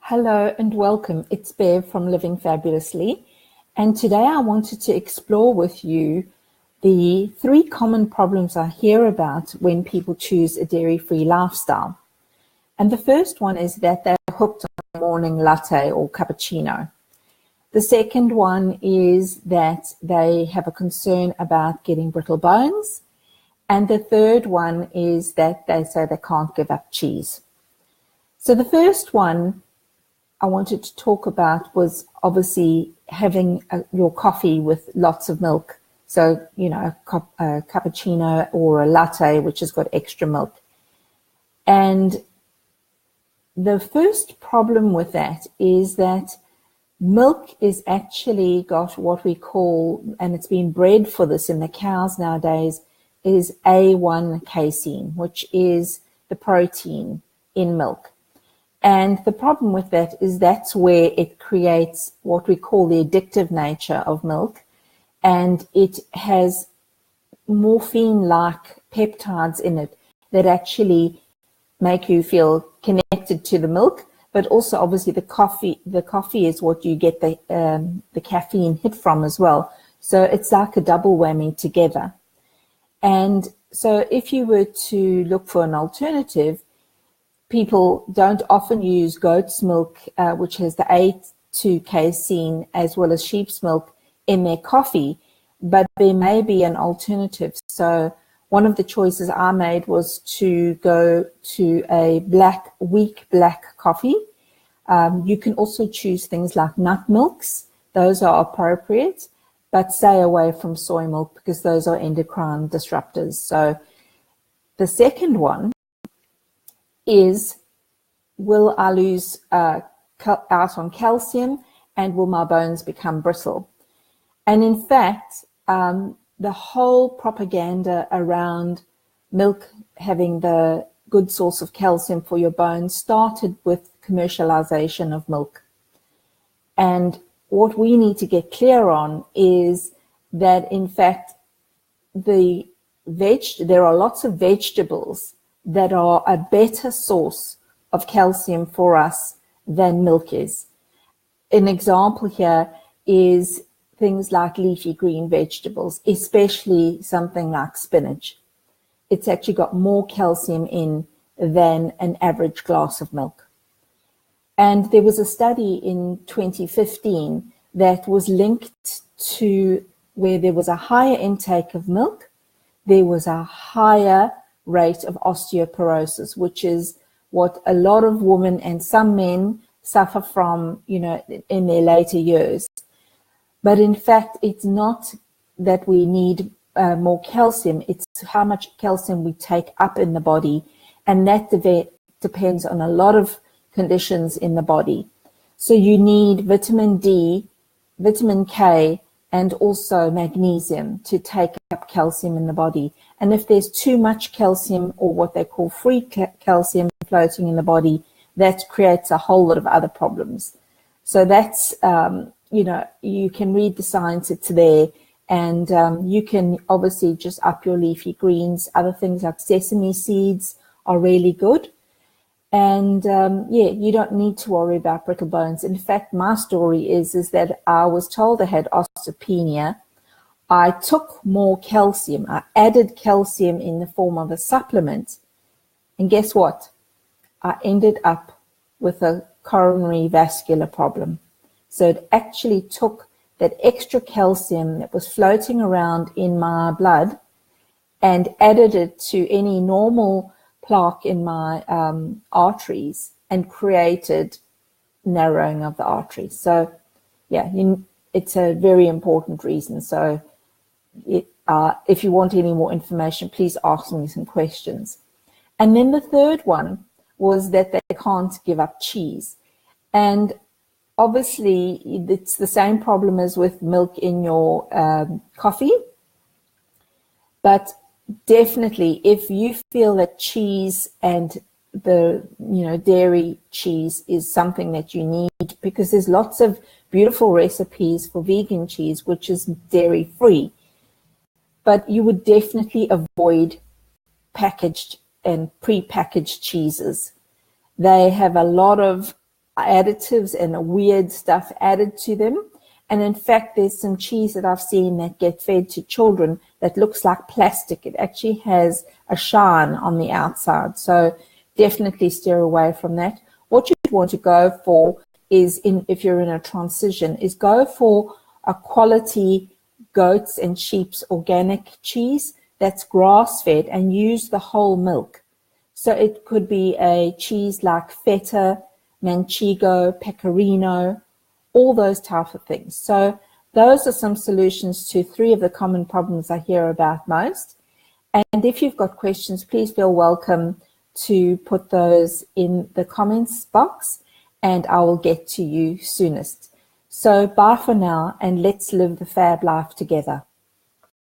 Hello and welcome. It's Bev from Living Fabulously. And today I wanted to explore with you the 3 common problems I hear about when people choose a dairy-free lifestyle. And the first one is that they're hooked on a morning latte or cappuccino. The second one is that they have a concern about getting brittle bones. And the third one is that they say they can't give up cheese. So the first one I wanted to talk about was obviously having your coffee with lots of milk. So, a cappuccino or a latte, which has got extra milk. And the first problem with that is that milk is actually got what we call, and it's been bred for this in the cows nowadays, is A1 casein, which is the protein in milk. And the problem with that is that's where it creates what we call the addictive nature of milk. And it has morphine-like peptides in it that actually make you feel connected to the milk, but also obviously the coffee is what you get the caffeine hit from as well. So it's like a double whammy together. And so if you were to look for an alternative, people don't often use goat's milk, which has the A2 casein, as well as sheep's milk in their coffee, but there may be an alternative. So one of the choices I made was to go to a weak black coffee. You can also choose things like nut milks. Those are appropriate, but stay away from soy milk because those are endocrine disruptors. So the second one is, will I lose out on calcium and will my bones become brittle? And in fact, the whole propaganda around milk having the good source of calcium for your bones started with commercialization of milk. And what we need to get clear on is that, in fact, there are lots of vegetables that are a better source of calcium for us than milk is. An example here is things like leafy green vegetables, especially something like spinach. It's actually got more calcium in than an average glass of milk. And there was a study in 2015 that was linked to where there was a higher intake of milk, there was a higher rate of osteoporosis, which is what a lot of women and some men suffer from, in their later years. But in fact, it's not that we need more calcium, it's how much calcium we take up in the body, and that depends on a lot of conditions in the body. So you need vitamin D, vitamin K, and also magnesium to take up calcium in the body. And if there's too much calcium, or what they call free calcium, floating in the body, that creates a whole lot of other problems. So that's, you can read the science, it's there. And you can obviously just up your leafy greens. Other things like sesame seeds are really good. And you don't need to worry about brittle bones. In fact, my story is that I was told I had osteopenia. I took more calcium. I added calcium in the form of a supplement. And guess what? I ended up with a coronary vascular problem. So it actually took that extra calcium that was floating around in my blood and added it to any normal plaque in my arteries and created narrowing of the arteries. So it's a very important reason. So if you want any more information, please ask me some questions. And then the third one was that they can't give up cheese. And obviously it's the same problem as with milk in your coffee, but definitely, if you feel that cheese and the dairy cheese is something that you need, because there's lots of beautiful recipes for vegan cheese which is dairy free, but you would definitely avoid packaged and pre-packaged cheeses. They have a lot of additives and weird stuff added to them. And in fact, there's some cheese that I've seen that get fed to children that looks like plastic. It actually has a shine on the outside. So definitely steer away from that. What you want to go for is, if you're in a transition, is go for a quality goats and sheep's organic cheese that's grass-fed and use the whole milk. So it could be a cheese like feta, manchego, pecorino, all those type of things. So those are some solutions to 3 of the common problems I hear about most. And if you've got questions, please feel welcome to put those in the comments box and I will get to you soonest. So bye for now and let's live the fab life together.